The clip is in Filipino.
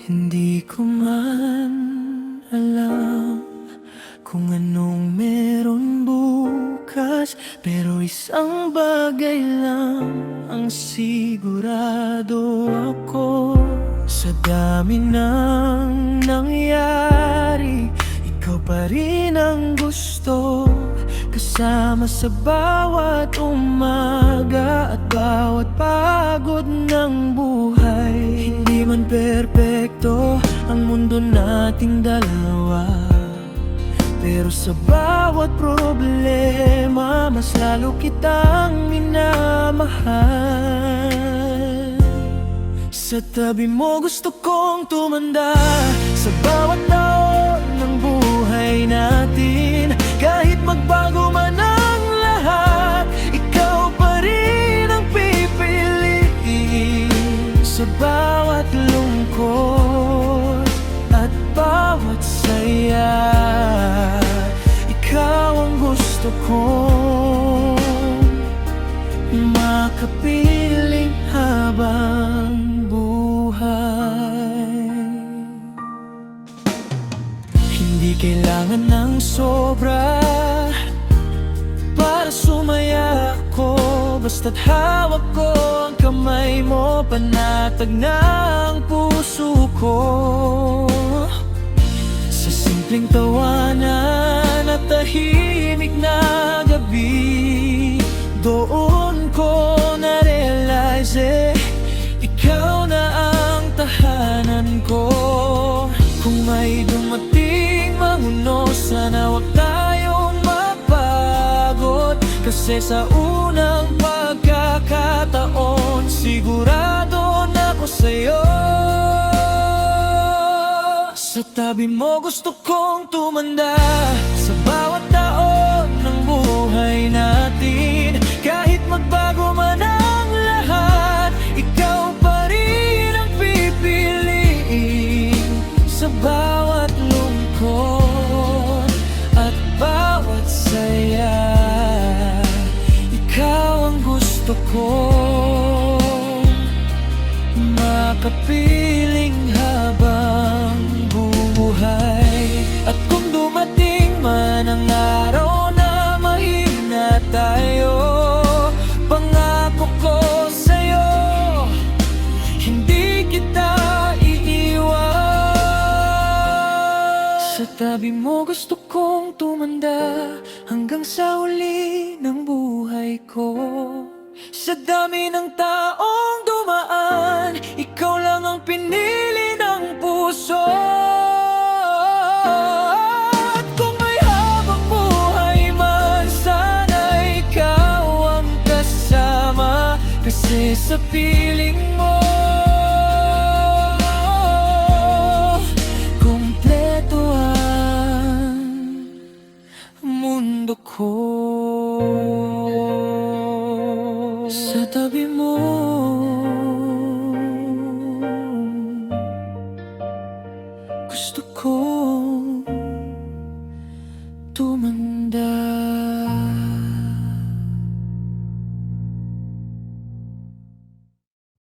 Hindi ko man alam kung anong meron bukas, pero isang bagay lang ang sigurado ako. Sa dami ng nangyari, ikaw pa rin ang gusto, kasama sa bawat umaga at bawat pagod ng buhay. Hindi man perpekto ang mundo nating dalawa, pero sa bawat problema, mas lalo kitang minamahal. Sa tabi mo gusto kong tumanda, sa bawat taon ng buhay natin. Kahit magbago man ang lahat, ikaw pa rin ang pipiliin. Sa bawat lungkot at bawat saya, ikaw ang gusto kong makapiling habang buhay. Hindi kailangan ng sobra para sumaya ako, basta't hawak ko ang kamay mo, panatag na ang puso ko. Sa simpleng tawanan at tahimik na gabi, doon ko na-realize ikaw na ang tahanan ko. Kung may dumating manguno, sana wag tayong mapagod, kasi sa unang pagkakataon, sigurado na ako sa'yo. Sa tabi mo gusto kong tumanda, sa bawat taon ng buhay natin. Kahit magbago man ang lahat, ikaw pa rin ang pipiliin. Sa bawat lungkot at bawat saya, ikaw ang gusto kong makapiling habang buhay. At kung dumating man ang araw na mahina tayo, pangako ko sa'yo, hindi kita iiwan. Sa tabi mo gusto kong tumanda hanggang sa uli ng buhay ko. Sa dami ng taong dumaan, ikaw lang ang pinili ng puso. At kung may habang buhay man, sana ikaw ang kasama, kasi sa piling mo